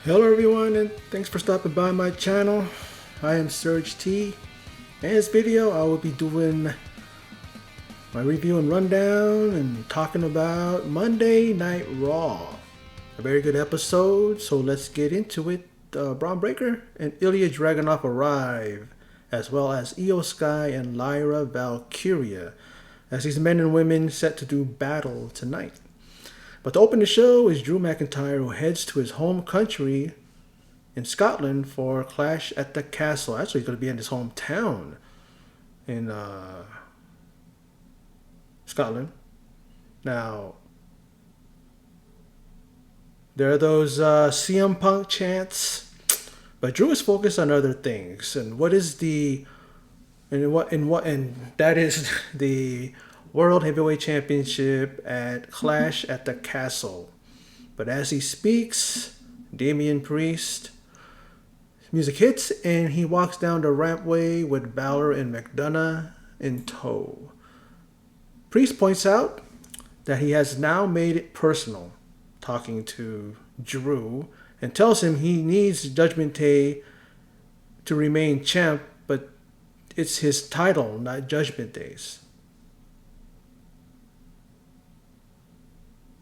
Hello everyone and thanks for stopping by my channel. I am Surge T. In this video I will be doing my review and rundown and talking about Monday Night Raw. A very good episode, so let's get into it. Bron Breaker and Ilya Dragunov arrive, as well as Io Sky and Lyra Valkyria, as these men and women set to do battle tonight. But to open the show is Drew McIntyre, who heads to his home country in Scotland for Clash at the Castle. Actually, he's going to be in his hometown in Scotland. Now, there are those CM Punk chants, but Drew is focused on other things. And that is the World Heavyweight Championship at Clash at the Castle. But as he speaks, Damian Priest, music hits and he walks down the rampway with Balor and McDonough in tow. Priest points out that he has now made it personal, talking to Drew, and tells him he needs Judgment Day to remain champ, but it's his title, not Judgment Day's.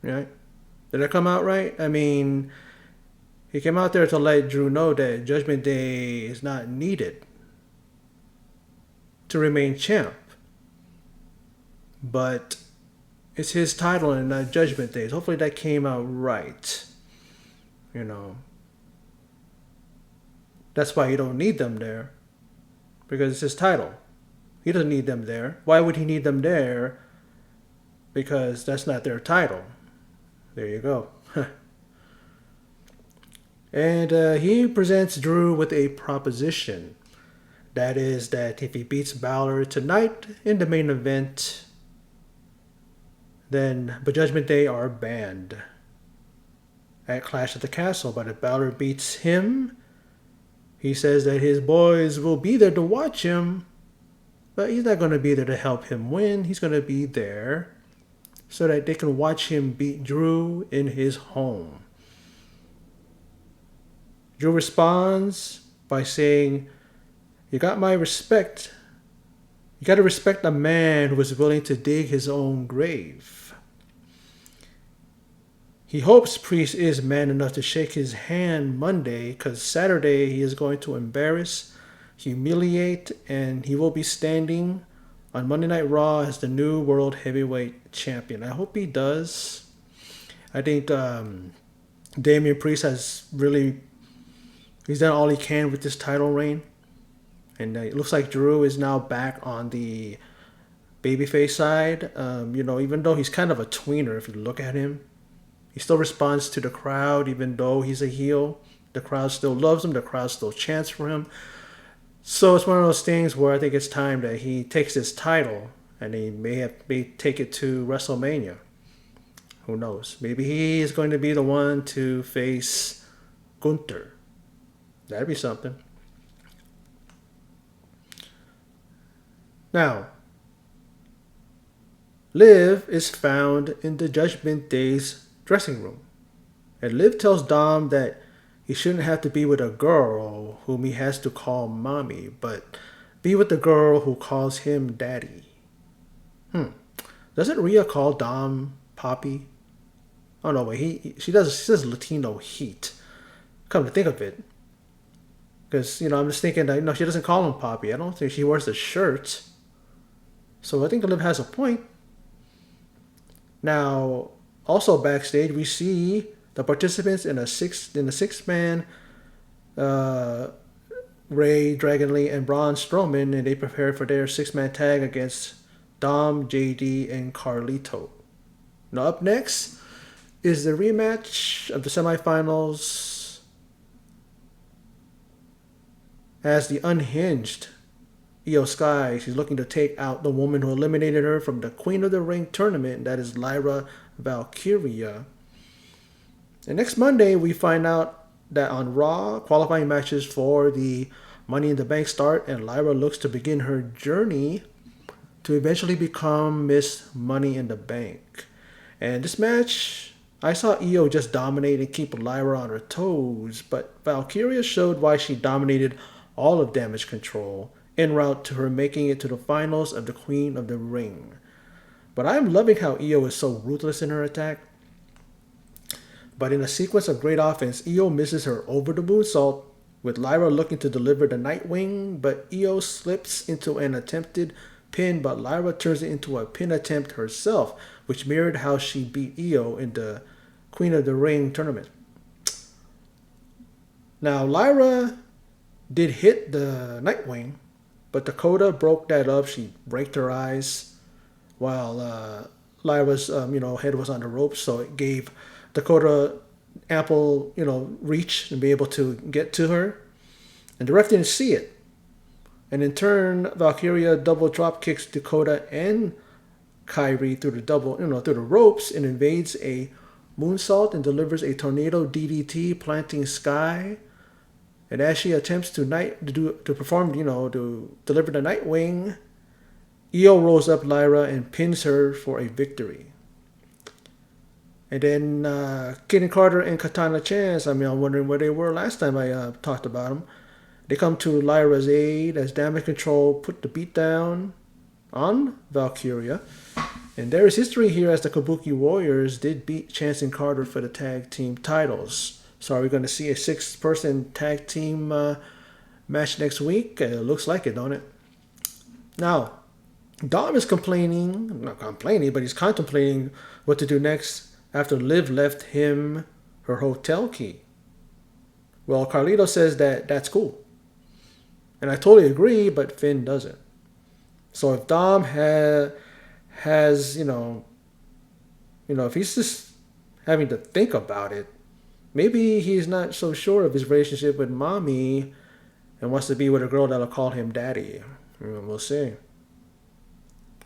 Right? Did that come out right? I mean, he came out there to let Drew know that Judgment Day is not needed to remain champ. But it's his title and not Judgment Day's. Hopefully that came out right. You know. That's why you don't need them there. Because it's his title. He doesn't need them there. Why would he need them there? Because that's not their title. There you go. And he presents Drew with a proposition. That is that if he beats Balor tonight in the main event, then the Judgment Day are banned at Clash at the Castle. But if Balor beats him, he says that his boys will be there to watch him, but he's not going to be there to help him win. He's going to be there so that they can watch him beat Drew in his home. Drew responds by saying, "You got my respect. You got to respect a man who is willing to dig his own grave." He hopes Priest is man enough to shake his hand Monday, because Saturday he is going to embarrass, humiliate, and he will be standing on Monday Night Raw as the new World Heavyweight Champion. I hope he does. I think Damian Priest he's done all he can with this title reign. And it looks like Drew is now back on the babyface side. Even though he's kind of a tweener if you look at him. He still responds to the crowd even though he's a heel. The crowd still loves him. The crowd still chants for him. So it's one of those things where I think it's time that he takes his title and he may take it to WrestleMania. Who knows? Maybe he is going to be the one to face Gunther. That'd be something. Now, Liv is found in the Judgment Day's dressing room. And Liv tells Dom that he shouldn't have to be with a girl whom he has to call mommy, but be with the girl who calls him daddy. Doesn't Rhea call Dom Poppy? Oh no, wait, she says Latino heat. Come to think of it. Because, I'm just thinking that, she doesn't call him Poppy. I don't think she wears the shirt. So I think Liv has a point. Now, also backstage, we see the participants in a six-man Ray, Dragon Lee, and Braun Strowman, and they prepare for their six-man tag against Dom, JD, and Carlito. Now up next is the rematch of the semifinals as the unhinged Io Sky. She's looking to take out the woman who eliminated her from the Queen of the Ring tournament, that is Lyra Valkyria. And next Monday, we find out that on Raw, qualifying matches for the Money in the Bank start, and Lyra looks to begin her journey to eventually become Miss Money in the Bank. And this match I saw Io just dominate and keep Lyra on her toes, but Valkyria showed why she dominated all of Damage Control en route to her making it to the finals of the Queen of the Ring. But I'm loving how Io is so ruthless in her attack. But in a sequence of great offense, Io misses her over the moonsault, with Lyra looking to deliver the Nightwing, but Io slips into an attempted pin, but Lyra turns it into a pin attempt herself, which mirrored how she beat Io in the Queen of the Ring tournament. Now, Lyra did hit the Nightwing, but Dakota broke that up. She raked her eyes while Lyra's head was on the ropes, so it gave Dakota ample reach and be able to get to her. And the ref didn't see it. And in turn, Valkyria double drop kicks Dakota and Kairi through the ropes and invades a moonsault and delivers a tornado DDT, planting Sky. And as she attempts to deliver the Nightwing, Io rolls up Lyra and pins her for a victory. And then Kitten Carter and Katana Chance, I'm wondering where they were last time I talked about them. They come to Lyra's aid as Damage Control put the beat down on Valkyria. And there is history here as the Kabuki Warriors did beat Chance and Carter for the tag team titles. So are we going to see a 6-person tag team match next week? It looks like it, don't it? Now, Dom is not complaining, but he's contemplating what to do next after Liv left him her hotel key. Well, Carlito says that's cool. And I totally agree, but Finn doesn't. So if Dom has, if he's just having to think about it, maybe he's not so sure of his relationship with Mommy and wants to be with a girl that'll call him Daddy. We'll see.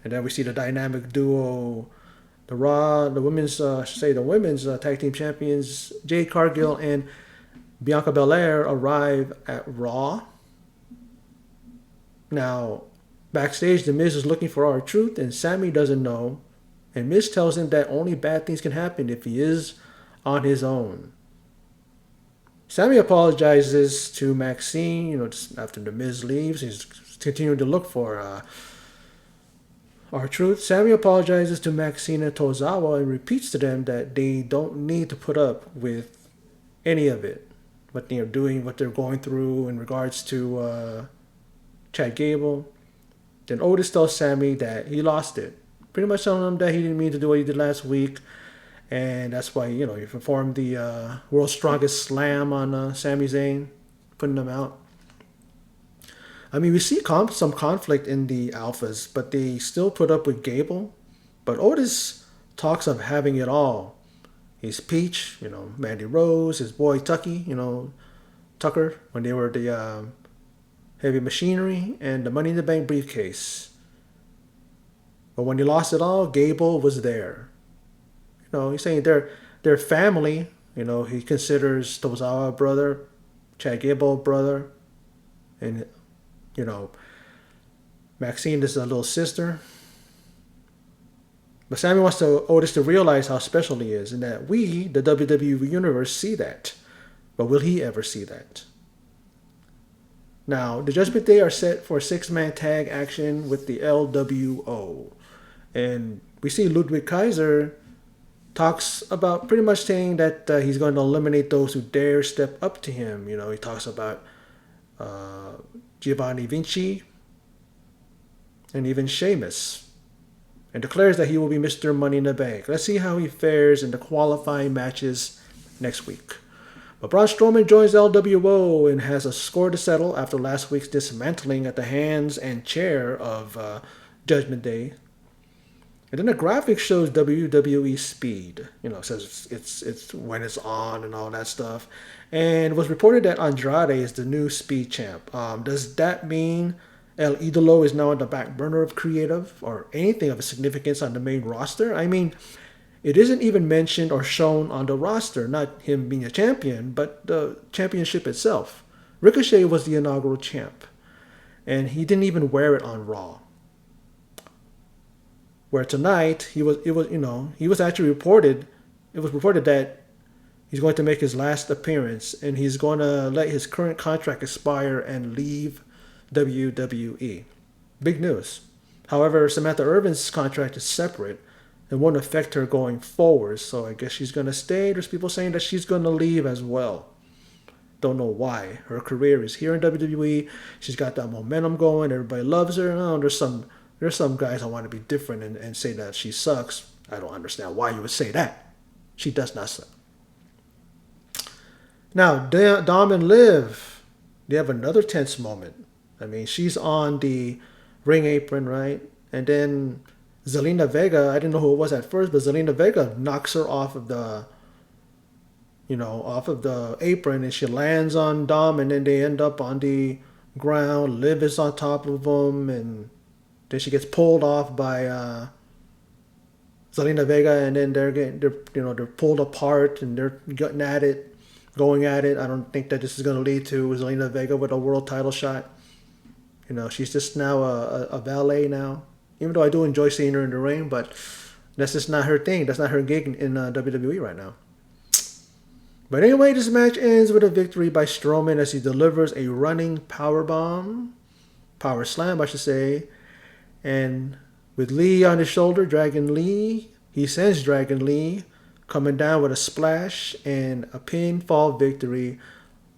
And then we see the dynamic duo, the women's tag team champions, Jade Cargill and Bianca Belair arrive at Raw. Now, backstage, The Miz is looking for R-Truth, and Sammy doesn't know. And Miz tells him that only bad things can happen if he is on his own. Sammy apologizes to Maxine, just after The Miz leaves. He's continuing to look for R-Truth. Sammy apologizes to Maxine and Tozawa and repeats to them that they don't need to put up with any of it. What they're doing, what they're going through in regards to Chad Gable. Then Otis tells Sammy that he lost it. Pretty much telling him that he didn't mean to do what he did last week. And that's why, he performed the World's Strongest Slam on Sami Zayn, putting him out. We see some conflict in the Alphas, but they still put up with Gable. But Otis talks of having it all. He's Peach, Mandy Rose, his boy Tucker, when they were the Heavy Machinery, and the Money in the Bank briefcase. But when he lost it all, Gable was there. He's saying they're family. He considers Tozawa brother, Chad Gable brother, and Maxine is a little sister. But Sammy wants Otis to realize how special he is, and that we, the WWE Universe, see that. But will he ever see that? Now, the Judgment Day are set for a 6-man tag action with the LWO. And we see Ludwig Kaiser talks about pretty much saying that he's going to eliminate those who dare step up to him. He talks about Giovanni Vinci and even Sheamus, and declares that he will be Mr. Money in the Bank. Let's see how he fares in the qualifying matches next week. But Braun Strowman joins LWO and has a score to settle after last week's dismantling at the hands and chair of Judgment Day. And then the graphic shows WWE Speed. Says it's when it's on and all that stuff. And it was reported that Andrade is the new Speed champ. Does that mean El Idolo is now on the back burner of creative or anything of significance on the main roster? It isn't even mentioned or shown on the roster, not him being a champion, but the championship itself. Ricochet was the inaugural champ, and he didn't even wear it on Raw. Where tonight he was actually reported it was reported that he's going to make his last appearance and he's going to let his current contract expire and leave WWE. Big news. However, Samantha Irvin's contract is separate and won't affect her going forward, so I guess she's going to stay. There's people saying that she's going to leave as well. Don't know why. Her career is here in WWE. She's got that momentum going. Everybody loves her. Oh, there's some guys that want to be different and say that she sucks. I don't understand why you would say that. She does not suck. Now, Dom and Liv, they have another tense moment. I mean, she's on the ring apron, right? And then Zelina Vega, I didn't know who it was at first, but Zelina Vega knocks her off of the apron, and she lands on Dom, and then they end up on the ground. Liv is on top of them, and then she gets pulled off by Zelina Vega, and then they're pulled apart, and they're going at it. I don't think that this is going to lead to Zelina Vega with a world title shot. She's just now a valet now. Even though I do enjoy seeing her in the ring, but that's just not her thing. That's not her gig in WWE right now. But anyway, this match ends with a victory by Strowman as he delivers a running power slam, I should say. And with Lee on his shoulder, he sends Dragon Lee coming down with a splash and a pinfall victory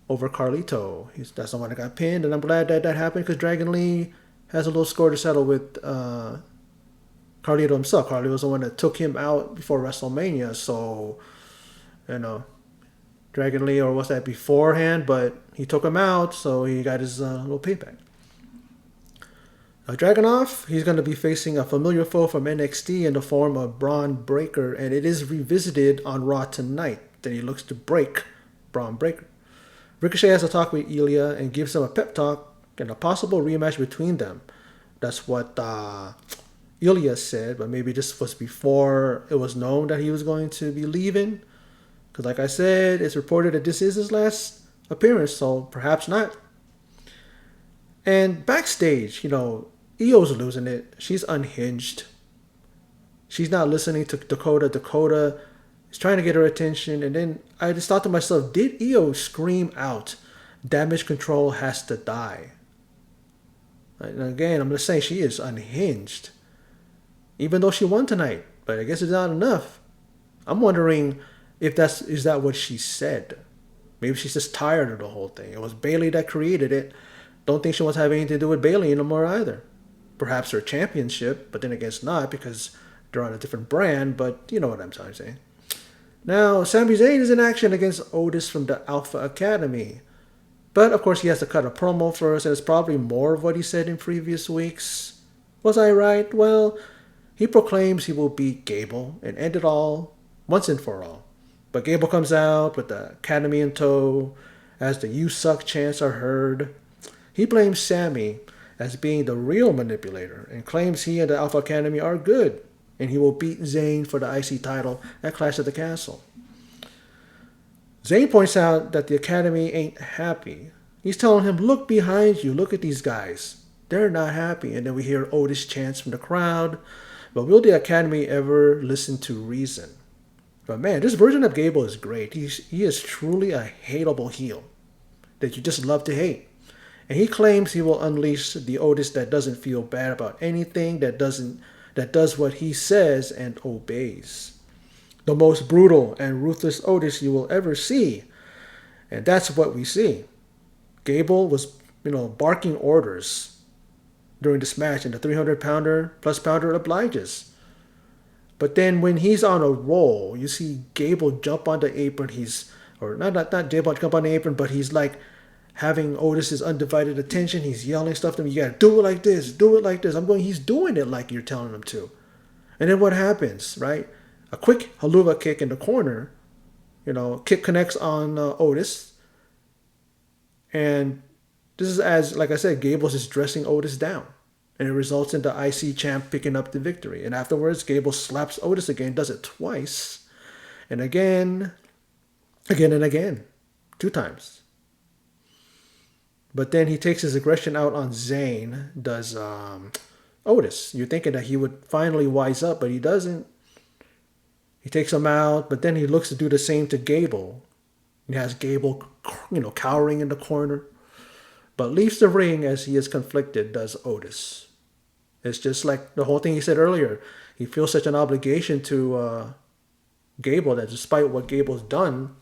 over Carlito. That's the one that got pinned, and I'm glad that happened because Dragon Lee has a little score to settle with Carlito himself. Carlito was the one that took him out before WrestleMania, so Dragon Lee, or was that beforehand? But he took him out, so he got his little payback. Dragunov, he's going to be facing a familiar foe from NXT in the form of Bron Breaker, and it is revisited on Raw tonight that he looks to break Bron Breaker. Ricochet has a talk with Ilya and gives him a pep talk and a possible rematch between them. That's what Ilya said, but maybe this was before it was known that he was going to be leaving. Because like I said, it's reported that this is his last appearance, so perhaps not. And backstage, Io's losing it. She's unhinged. She's not listening to Dakota. Dakota is trying to get her attention. And then I just thought to myself, did Io scream out, "Damage Control has to die"? And again, I'm just saying she is unhinged. Even though she won tonight. But I guess it's not enough. I'm wondering if is that what she said. Maybe she's just tired of the whole thing. It was Bayley that created it. Don't think she wants to have anything to do with Bayley anymore either. Perhaps her championship, but then again it's not because they're on a different brand, but you know what I'm trying to say. Now, Sami Zayn is in action against Otis from the Alpha Academy. But of course he has to cut a promo first, and it's probably more of what he said in previous weeks. Was I right? Well, he proclaims he will beat Gable and end it all once and for all. But Gable comes out with the Academy in tow as the "You Suck" chants are heard. He blames Sami as being the real manipulator and claims he and the Alpha Academy are good, and he will beat Zayn for the IC title at Clash at the Castle. Zayn points out that the Academy ain't happy. He's telling him, "Look behind you, look at these guys. They're not happy." And then we hear Otis chants from the crowd. But will the Academy ever listen to reason? But man, this version of Gable is great. He is truly a hateable heel that you just love to hate. And he claims he will unleash the Otis that doesn't feel bad about anything, that does what he says and obeys. The most brutal and ruthless Otis you will ever see. And that's what we see. Gable was, barking orders during this match, and the 300-pounder plus pounder obliges. But then when he's on a roll, you see Gable jump on the apron. Not Gable jump on the apron, but he's like having Otis's undivided attention. He's yelling stuff to him. "You gotta do it like this. Do it like this." He's doing it like you're telling him to. And then what happens, right? A quick haluva kick in the corner. Kick connects on Otis. And this is as, like I said, Gable's just dressing Otis down. And it results in the IC champ picking up the victory. And afterwards, Gable slaps Otis again, does it twice. And again and again. 2 times. But then he takes his aggression out on Zayn, does Otis. You're thinking that he would finally wise up, but he doesn't. He takes him out, but then he looks to do the same to Gable. He has Gable, cowering in the corner, but leaves the ring as he is conflicted, does Otis. It's just like the whole thing he said earlier. He feels such an obligation to Gable that despite what Gable's done,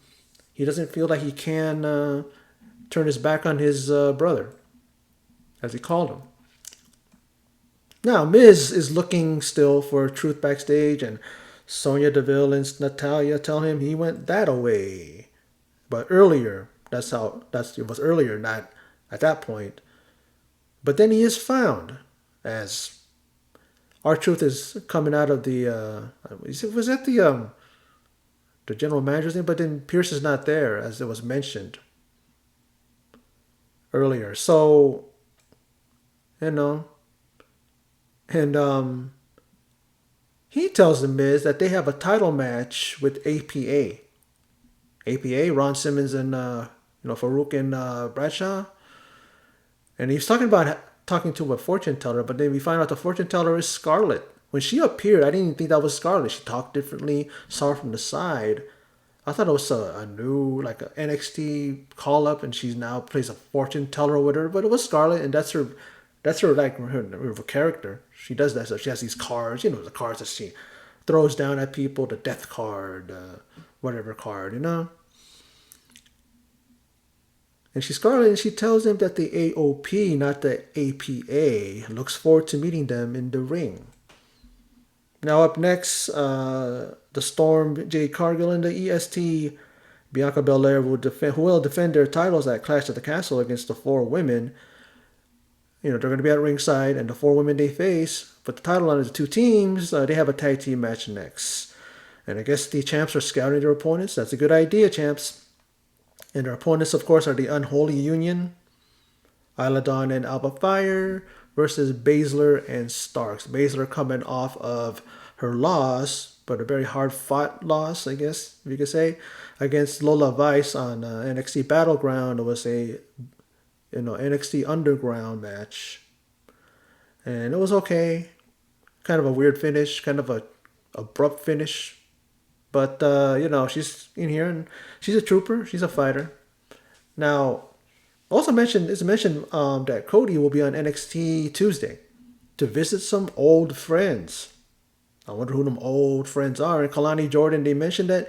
he doesn't feel like he can turn his back on his brother, as he called him. Now, Miz is looking still for truth backstage, and Sonya Deville and Natalia tell him he went that away. But earlier, it was earlier, not at that point. But then he is found, as R-Truth is coming out of the, was that the general manager's name? But then Pierce is not there, as it was mentioned earlier. So, you know, and he tells the Miz that they have a title match with APA. APA, Ron Simmons and Farouk and Bradshaw. And he's talking to a fortune teller, but then we find out the fortune teller is Scarlett. When she appeared, I didn't even think that was Scarlett. She talked differently, saw her from the side. I thought it was a new, like a NXT call up, and she now plays a fortune teller with her. But it was Scarlett, and that's her like her character. She does that. So she has these cards, the cards that she throws down at people, the death card, whatever card, And she's Scarlett, and she tells them that the AOP, not the APA, looks forward to meeting them in the ring. Now up next, the Storm, Jade Cargill, and the EST, Bianca Belair who will defend their titles at Clash at the Castle against the 4 women. They're going to be at ringside, and the 4 women they face, but the title on the 2 teams, they have a tag team match next. And I guess the champs are scouting their opponents. That's a good idea, champs. And their opponents, of course, are the Unholy Union, Isla Dawn and Alba Fire, versus Baszler and Starks. Baszler coming off of her loss, but a very hard-fought loss, I guess, if you could say, against Lola Vice on NXT Battleground. It was a NXT Underground match. And it was okay. Kind of a weird finish, kind of a abrupt finish. But, she's in here, and she's a trooper. She's a fighter. Now, also mentioned that Cody will be on NXT Tuesday to visit some old friends. I wonder who them old friends are. And Kalani Jordan, they mentioned that,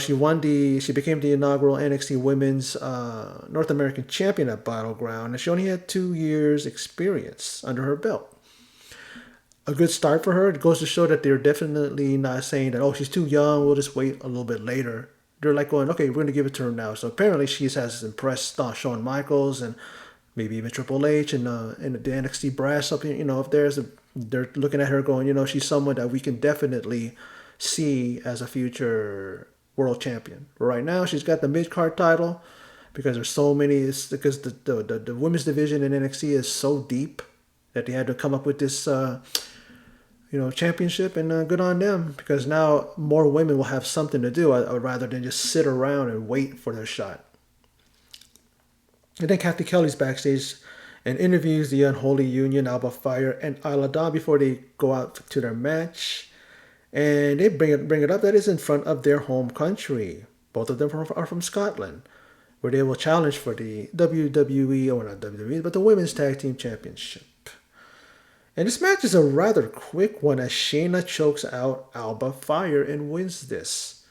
she became the inaugural NXT Women's North American Champion at Battleground, and she only had 2 years experience under her belt. A good start for her. It goes to show that they're definitely not saying that, she's too young, we'll just wait a little bit later. They're like going, okay, we're going to give it to her now. So apparently she has impressed Shawn Michaels and maybe even Triple H and the NXT brass up here. If they're looking at her going, she's someone that we can definitely see as a future world champion. But right now she's got the mid-card title because there's so many, because the women's division in NXT is so deep that they had to come up with this championship, and good on them, because now more women will have something to do rather than just sit around and wait for their shot. And then Kathy Kelly's backstage and interviews the Unholy Union, Alba Fire, and Isla Dawn before they go out to their match. And they bring it up that is in front of their home country. Both of them are from Scotland, where they will challenge for the WWE, or not WWE, but the Women's Tag Team Championship. And this match is a rather quick one as Shayna chokes out Alba Fire and wins this.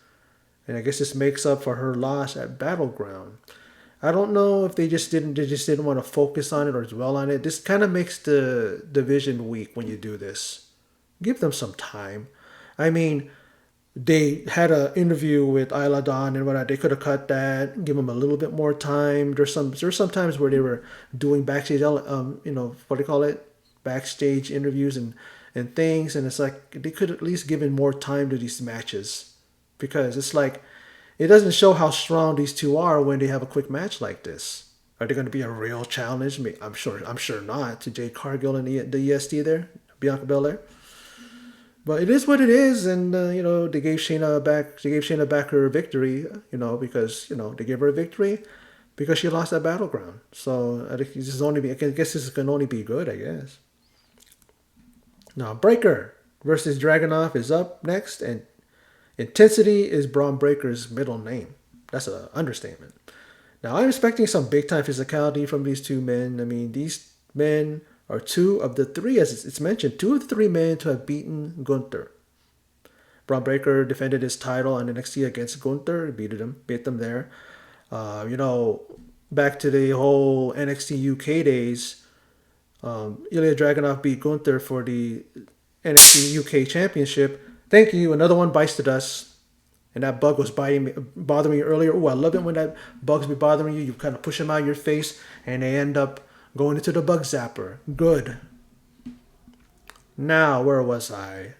And I guess this makes up for her loss at Battleground. I don't know if they just didn't want to focus on it or dwell on it. This kind of makes the division weak when you do this. Give them some time. I mean, they had an interview with Isla Dawn and whatnot. They could have cut that, give them a little bit more time. There's some times where they were doing backstage, what do you call it? Backstage interviews and things, and it's like they could at least given more time to these matches, because it's like it doesn't show how strong these two are when they have a quick match like this. Are they going to be a real challenge? I'm sure not, to Jade Cargill and the EST there, Bianca Belair. But it is what it is, and they gave Shayna back her victory, because they gave her a victory because she lost that Battleground. So I guess this can only be good, I guess. Now, Breaker versus Dragunov is up next, and Intensity is Bron Breaker's middle name. That's an understatement. Now, I'm expecting some big time physicality from these two men. I mean, these men are two of the three, as it's mentioned, two of the three men to have beaten Gunther. Bron Breaker defended his title on NXT against Gunther, beat them there. You know, back to the whole NXT UK days, Ilya Dragunov beat Gunther for the NXT UK Championship. Thank you. Another one bites the dust. And that bug was bothering me earlier. Oh, I love it when that bugs be bothering you. You kind of push them out of your face, and they end up going into the bug zapper. Good. Now, where was I?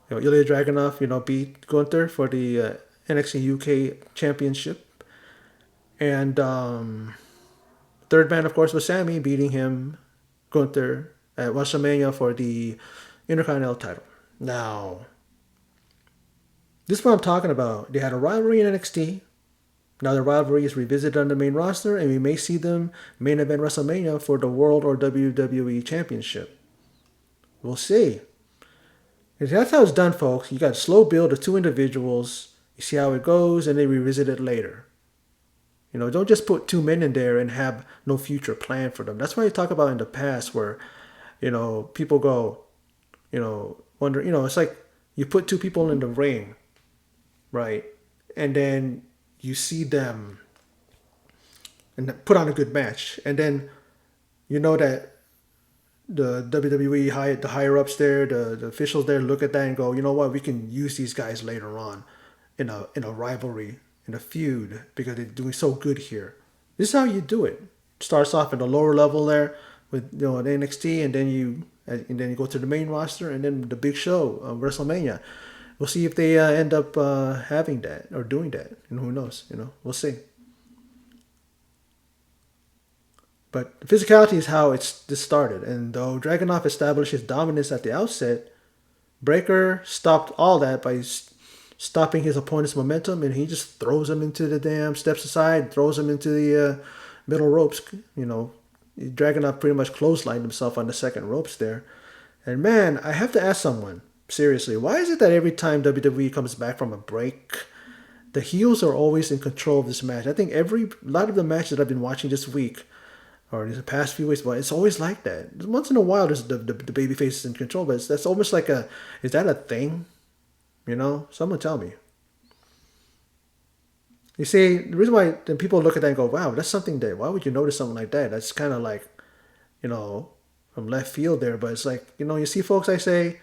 Ilya Dragunov, beat Gunther for the NXT UK Championship. And third man, of course, was Sammy, beating him, Gunther, at WrestleMania for the Intercontinental title. Now, this is what I'm talking about. They had a rivalry in NXT. Now the rivalry is revisited on the main roster, and we may see them main event WrestleMania for the World or WWE Championship. We'll see. And that's how it's done, folks. You got a slow build of two individuals. You see how it goes, and they revisit it later. Don't just put two men in there and have no future plan for them. That's why you talk about in the past where, people go, wonder, it's like you put two people in the ring, right? And then you see them and put on a good match. And then you know that the WWE, the higher ups there, the officials there look at that and go, you know what, we can use these guys later on in a rivalry, in a feud, because they're doing so good here. This is how you do it. Starts off at the lower level there with the NXT, and then you go to the main roster, and then the big show, WrestleMania. We'll see if they end up having that or doing that, and who knows? We'll see. But physicality is how this started, and though Dragunov established his dominance at the outset, Breaker stopped all that by stopping his opponent's momentum, and he just throws him into the steps aside, throws him into the middle ropes. Dragunov pretty much clotheslined himself on the second ropes there. And man, I have to ask someone, seriously, why is it that every time WWE comes back from a break, the heels are always in control of this match? I think a lot of the matches that I've been watching this week, or in the past few weeks, but it's always like that. Once in a while, there's the babyface is in control, but that's almost like is that a thing? Someone tell me. You see, the reason why then people look at that and go, wow, that's something that, why would you notice something like that? That's kind of like, from left field there. But it's like, you see folks, I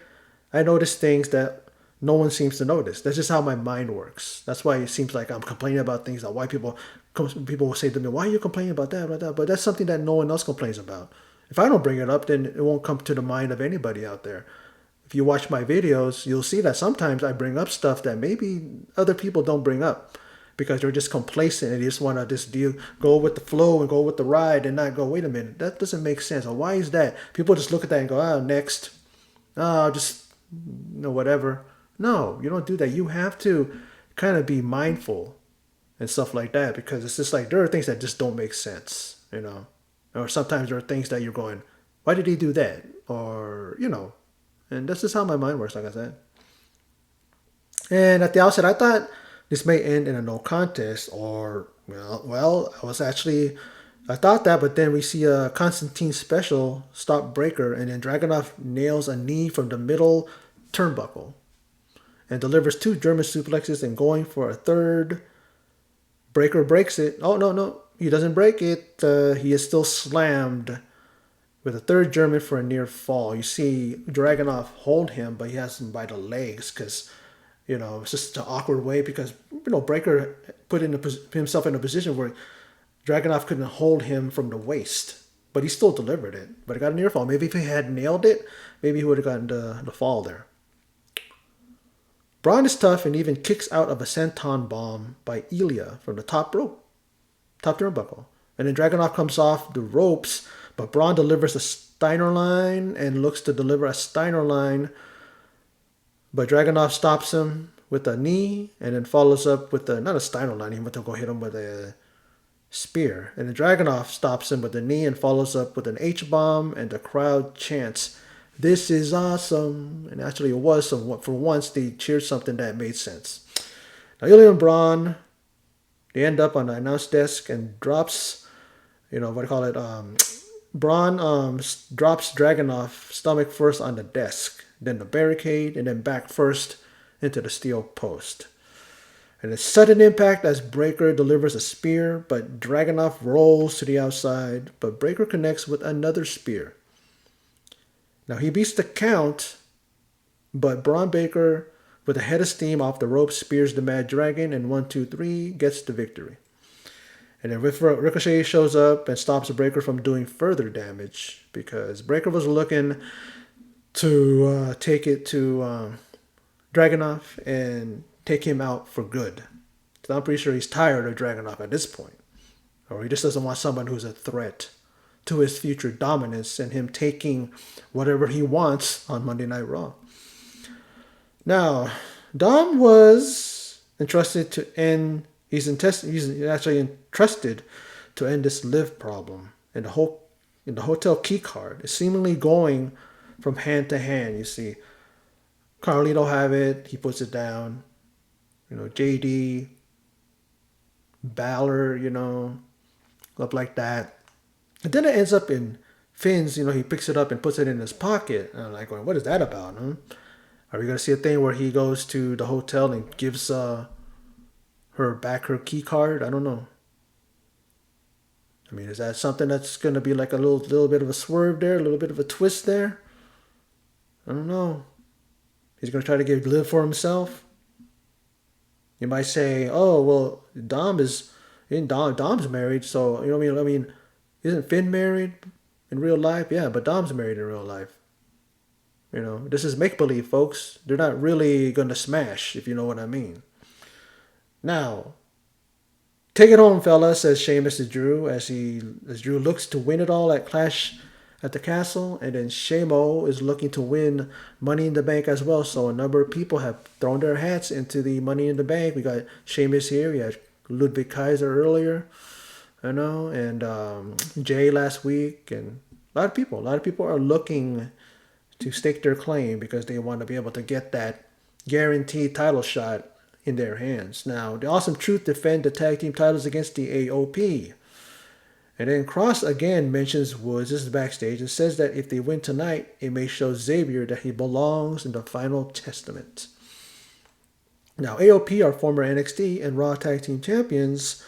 notice things that no one seems to notice. That's just how my mind works. That's why it seems like I'm complaining about things that why people will say to me, why are you complaining about that? But that's something that no one else complains about. If I don't bring it up, then it won't come to the mind of anybody out there. If you watch my videos, you'll see that sometimes I bring up stuff that maybe other people don't bring up because they're just complacent and they just want to go with the flow and go with the ride and not go, wait a minute, that doesn't make sense. Or why is that? People just look at that and go, next. Just, whatever. No, you don't do that. You have to kind of be mindful and stuff like that because it's just like there are things that just don't make sense, Or sometimes there are things that you're going, why did he do that? Or, and that's just how my mind works, like I said. And at the outset, I thought this may end in a no contest, or I thought that, but then we see a Constantine special stop Breaker, and then Dragunov nails a knee from the middle turnbuckle, and delivers two German suplexes, and going for a third. Breaker breaks it. Oh no, he doesn't break it. He is still slammed with a third German for a near fall. You see Dragunov hold him, but he has him by the legs because, it's just an awkward way because, Breaker put himself in a position where Dragunov couldn't hold him from the waist, but he still delivered it. But it got a near fall. Maybe if he had nailed it, maybe he would have gotten the fall there. Bron is tough and even kicks out of a senton bomb by Ilya from the top turnbuckle. And then Dragunov comes off the ropes, but Bron delivers a Steiner line and looks to deliver a Steiner line. But Dragunov stops him with a knee and then follows up with not a Steiner line. He went to go hit him with a spear. And then Dragunov stops him with a knee and follows up with an H-bomb, and the crowd chants This is awesome. And actually, it was some. For once, they cheered something that made sense. Now, Ilya and Braun, they end up on the announce desk and drops, what do you call it? Braun drops Dragunov stomach first on the desk, then the barricade, and then back first into the steel post. And a sudden impact as Breaker delivers a spear, but Dragunov rolls to the outside, but Breaker connects with another spear. Now he beats the count, but Bron Breaker, with a head of steam off the rope, spears the Mad Dragon, and 1, 2, 3 gets the victory. And then Ricochet shows up and stops Breaker from doing further damage because Breaker was looking to take it to Dragunov and take him out for good. So I'm pretty sure he's tired of Dragunov at this point. Or he just doesn't want someone who's a threat to his future dominance and him taking whatever he wants on Monday Night Raw. Now, Dom was entrusted to end. He's actually entrusted to end this live problem, and the hotel key card is seemingly going from hand to hand. You see, Carlito have it. He puts it down. JD, Balor, up like that, and then it ends up in Finn's. He picks it up and puts it in his pocket. And I'm like, going, what is that about? Huh? Are we gonna see a thing where he goes to the hotel and gives her back her key card? I don't know. I mean, is that something that's gonna be like a little bit of a swerve there, a little bit of a twist there? I don't know. He's gonna try to live for himself. You might say, "Oh, well, Dom's married, so I mean, isn't Finn married in real life? Yeah, but Dom's married in real life. This is make believe, folks. They're not really gonna smash, if you know what I mean." Now, take it home, fella, says Sheamus to Drew as Drew looks to win it all at Clash at the Castle, and then Shamo is looking to win Money in the Bank as well. So a number of people have thrown their hats into the Money in the Bank. We got Sheamus here. We had Ludwig Kaiser earlier, and Jay last week, and a lot of people are looking to stake their claim because they want to be able to get that guaranteed title shot in their hands. Now, the Awesome Truth defend the tag team titles against the AOP. And then Cross again mentions Woods. This is backstage. It says that if they win tonight, it may show Xavier that he belongs in the Final Testament. Now, AOP are former NXT and Raw Tag Team Champions,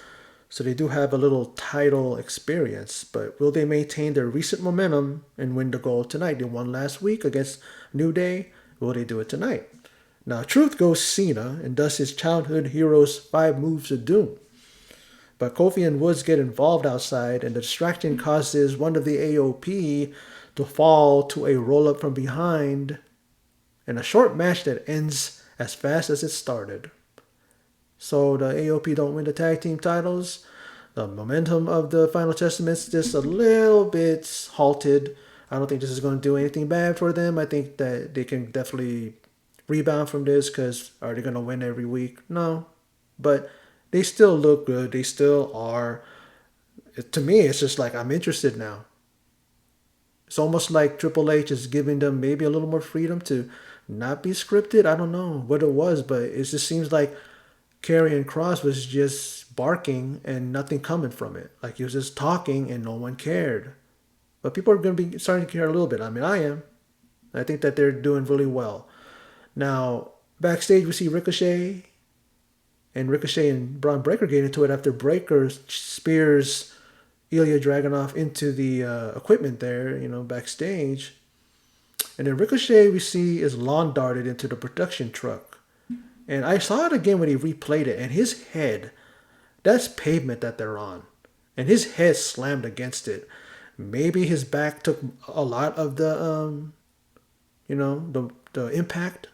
so they do have a little title experience. But will they maintain their recent momentum and win the gold tonight? They won last week against New Day. Will they do it tonight? Now, Truth goes Cena and does his childhood hero's 5 moves of doom. But Kofi and Woods get involved outside, and the distraction causes one of the AOP to fall to a roll-up from behind in a short match that ends as fast as it started. So the AOP don't win the tag team titles. The momentum of the Final Testament's just a little bit halted. I don't think this is going to do anything bad for them. I think that they can definitely rebound from this because are they going to win every week? No. But they still look good. They still are. To me, it's just like I'm interested now. It's almost like Triple H is giving them maybe a little more freedom to not be scripted. I don't know what it was, but it just seems like Karrion Kross was just barking and nothing coming from it. Like he was just talking and no one cared. But people are going to be starting to care a little bit. I mean, I am. I think that they're doing really well. Now, backstage we see Ricochet. And Ricochet and Bron Breaker get into it after Breaker spears Ilya Dragunov into the equipment there, backstage. And then Ricochet, we see, is lawn darted into the production truck. And I saw it again when he replayed it. And his head, that's pavement that they're on. And his head slammed against it. Maybe his back took a lot of the, the impact.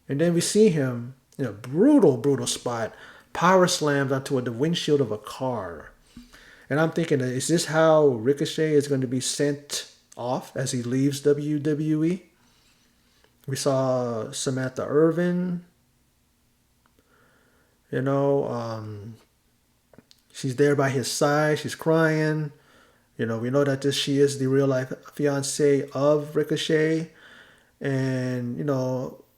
And then we see him in a brutal spot, power slammed onto the windshield of a car. And I'm thinking, is this how Ricochet is going to be sent off as he leaves WWE? We saw Samantha Irvin. She's there by his side. She's crying. We know that she is the real life fiance of Ricochet, and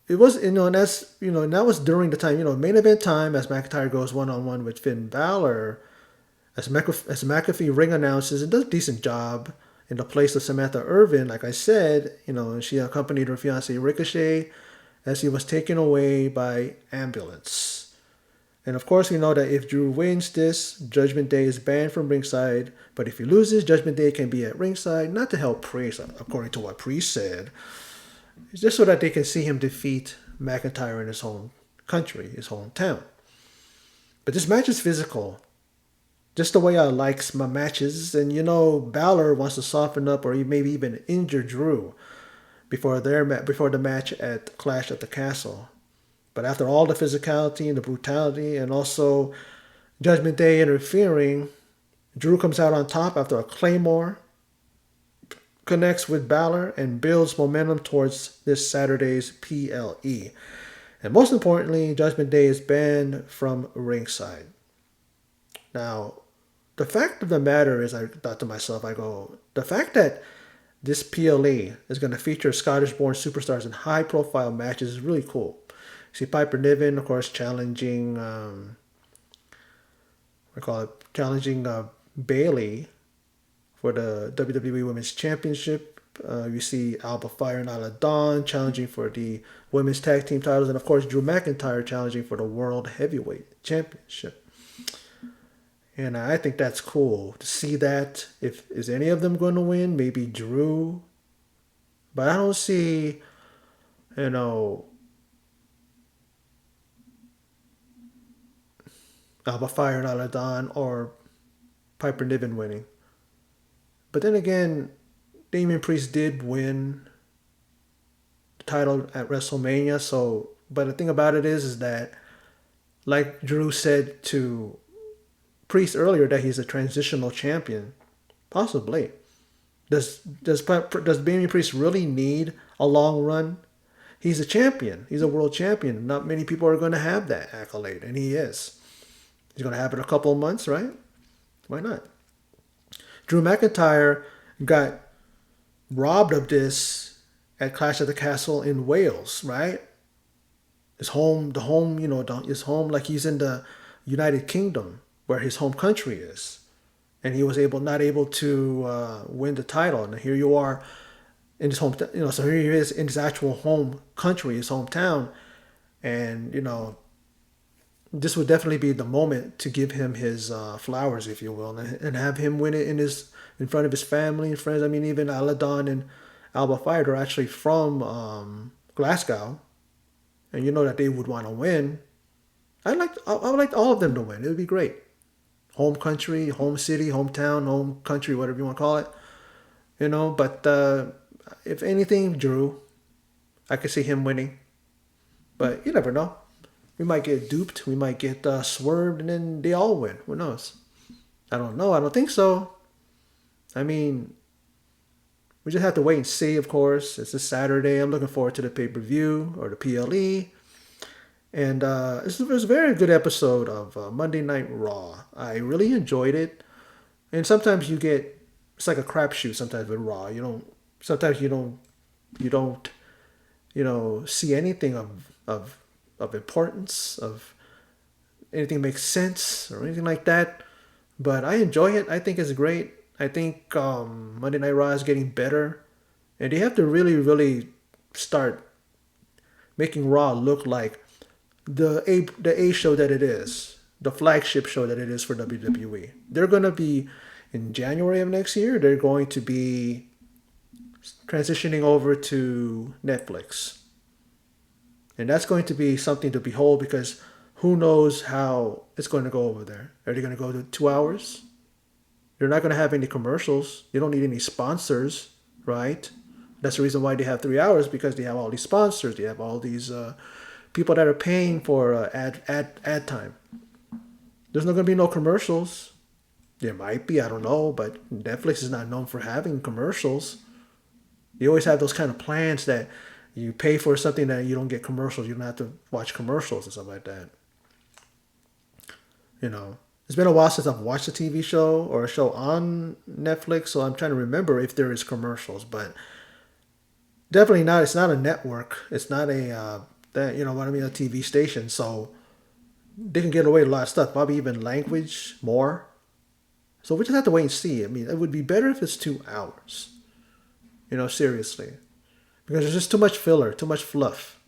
it was and that's and that was during the time main event time as McIntyre goes one on one with Finn Balor. As McAfee ring announces and does a decent job in the place of Samantha Irvin, like I said, she accompanied her fiance Ricochet as he was taken away by ambulance. And of course, we know that if Drew wins this, Judgment Day is banned from ringside. But if he loses, Judgment Day can be at ringside, not to help Priest, according to what Priest said. It's just so that they can see him defeat McIntyre in his home country, his hometown. But this match is physical. Just the way I like my matches. And Balor wants to soften up or maybe even injure Drew before the match at Clash at the Castle. But after all the physicality and the brutality and also Judgment Day interfering, Drew comes out on top after a Claymore, connects with Balor, and builds momentum towards this Saturday's PLE. And most importantly, Judgment Day is banned from ringside. Now, the fact of the matter is, I thought to myself, the fact that this PLE is going to feature Scottish-born superstars in high-profile matches is really cool. See Piper Niven, of course, challenging Bayley for the WWE Women's Championship. You see Alba Fire and Isla Dawn challenging for the Women's Tag Team titles, and of course Drew McIntyre challenging for the World Heavyweight Championship. And I think that's cool to see that. Is any of them going to win? Maybe Drew, but I don't see, Alba Fire and Isla Dawn or Piper Niven winning. But then again, Damian Priest did win the title at WrestleMania. But the thing about it is that, like Drew said to Priest earlier, that he's a transitional champion. Possibly. Does Damian Priest really need a long run? He's a champion. He's a world champion. Not many people are going to have that accolade, and he is. He's going to have it a couple of months, right? Why not? Drew McIntyre got robbed of this at Clash at the Castle in Wales, right? His home, his home, like he's in the United Kingdom, where his home country is. And he was not able to win the title. And here you are in his home, so here he is in his actual home country, his hometown. And, this would definitely be the moment to give him his flowers, if you will, and have him win it in front of his family and friends. I mean, even Isla Dawn and Alba Fire are actually from Glasgow, and you know that they would want to win. I would like all of them to win. It would be great. Home country, home city, hometown, home country, whatever you want to call it. But if anything, Drew, I could see him winning. But you never know. We might get duped. We might get swerved, and then they all win. Who knows? I don't know. I don't think so. I mean, we just have to wait and see, of course. It's this Saturday. I'm looking forward to the pay-per-view or the PLE. And it was a very good episode of Monday Night Raw. I really enjoyed it. And sometimes it's like a crapshoot sometimes with Raw. Sometimes you don't see anything of importance, of anything makes sense or anything like that. But I enjoy it. I think it's great. I think Monday Night Raw is getting better. And they have to really, really start making Raw look like the A show that it is, the flagship show that it is for WWE. They're going to be, in January of next year, they're going to be transitioning over to Netflix. And that's going to be something to behold, because who knows how it's going to go over there. Are they going to go to 2 hours? They're not going to have any commercials. They don't need any sponsors, right? That's the reason why they have 3 hours, because they have all these sponsors. They have all these people that are paying for ad time. There's not going to be no commercials. There might be, I don't know, but Netflix is not known for having commercials. They always have those kind of plans that you pay for something that you don't get commercials. You don't have to watch commercials and stuff like that. It's been a while since I've watched a TV show or a show on Netflix, so I'm trying to remember if there is commercials, but definitely not. It's not a network. It's not a that you know what I mean, a TV station. So they can get away with a lot of stuff, probably even language more. So we just have to wait and see. I mean, it would be better if it's 2 hours. Seriously, because there's just too much filler, too much fluff.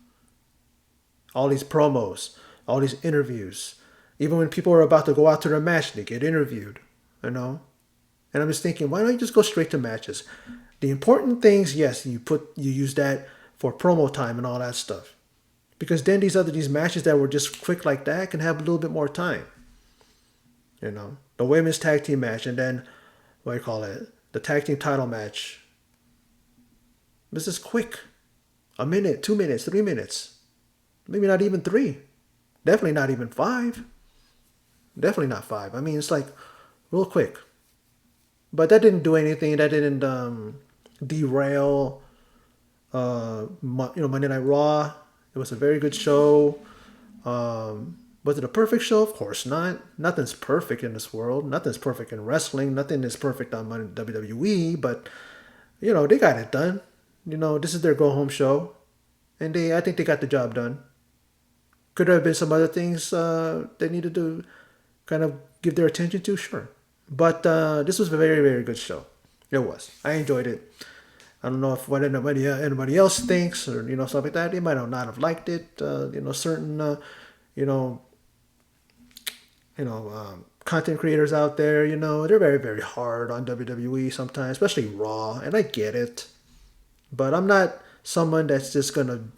All these promos, all these interviews. Even when people are about to go out to their match, they get interviewed. You know, and I'm just thinking, why don't you just go straight to matches? The important things, yes, you use that for promo time and all that stuff. Because then these matches that were just quick like that can have a little bit more time. The women's tag team match, and then what do you call it? The tag team title match. This is quick. A minute, 2 minutes, 3 minutes. Maybe not even 3. Definitely not even 5. Definitely not 5. I mean, it's like real quick. But that didn't do anything. That didn't derail Monday Night Raw. It was a very good show. Was it a perfect show? Of course not. Nothing's perfect in this world. Nothing's perfect in wrestling. Nothing is perfect on WWE. But they got it done. This is their go home show, and I think they got the job done. Could there have been some other things they needed to kind of give their attention to? Sure, but this was a very, very good show. It was. I enjoyed it. I don't know if what anybody else thinks or stuff like that. They might not have liked it. Certain content creators out there, they're very, very hard on WWE sometimes, especially Raw, and I get it. But I'm not someone that's just gonna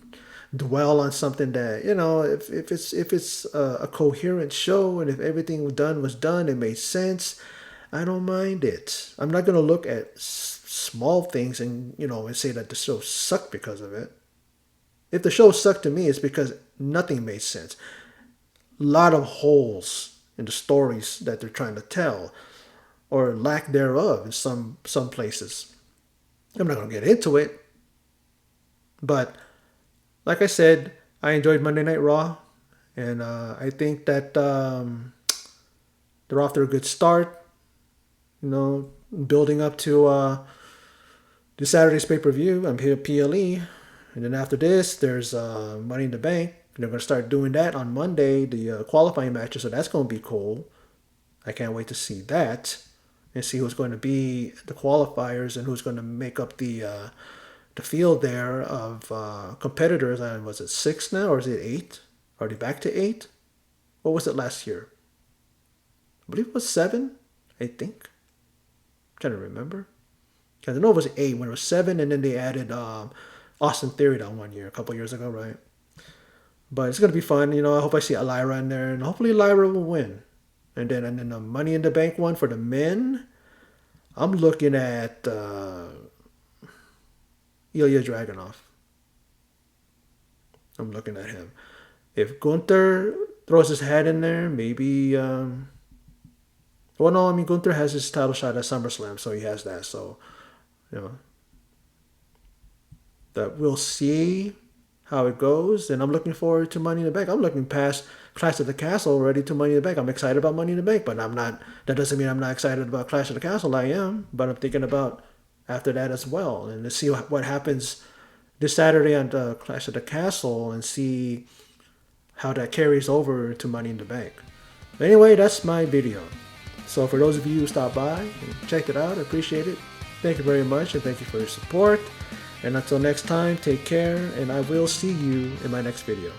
dwell on something that if it's a coherent show and if everything was done, it made sense. I don't mind it. I'm not gonna look at small things and say that the show sucked because of it. If the show sucked to me, it's because nothing made sense. A lot of holes in the stories that they're trying to tell, or lack thereof in some places. I'm not gonna get into it. But like I said, I enjoyed Monday Night Raw, and I think that they're off to a good start. Building up to this Saturday's pay-per-view. I'm here PLE, and then after this, there's Money in the Bank. And they're going to start doing that on Monday, the qualifying matches. So that's going to be cool. I can't wait to see that and see who's going to be the qualifiers and who's going to make up the field there of competitors. And was it 6 now, or is it 8? Are they back to 8? What was it last year? I believe it was 7, I think. I'm trying to remember. Because I know it was 8 when it was 7, and then they added Austin Theory that one year, a couple years ago, right? But it's going to be fun. I hope I see Lyra in there, and hopefully Lyra will win. And then the Money in the Bank one for the men, I'm looking at Ilya Dragunov. I'm looking at him. If Gunther throws his hat in there, maybe... Gunther has his title shot at SummerSlam, so he has that. So, that we'll see how it goes. And I'm looking forward to Money in the Bank. I'm looking past Clash of the Castle already to Money in the Bank. I'm excited about Money in the Bank, but I'm not. That doesn't mean I'm not excited about Clash of the Castle. I am, but I'm thinking about after that as well, and to see what happens this Saturday on the Clash of the Castle, and see how that carries over to Money in the Bank. But anyway, that's my video. So for those of you who stopped by and checked it out, I appreciate it. Thank you very much, and thank you for your support. And until next time, take care, and I will see you in my next video.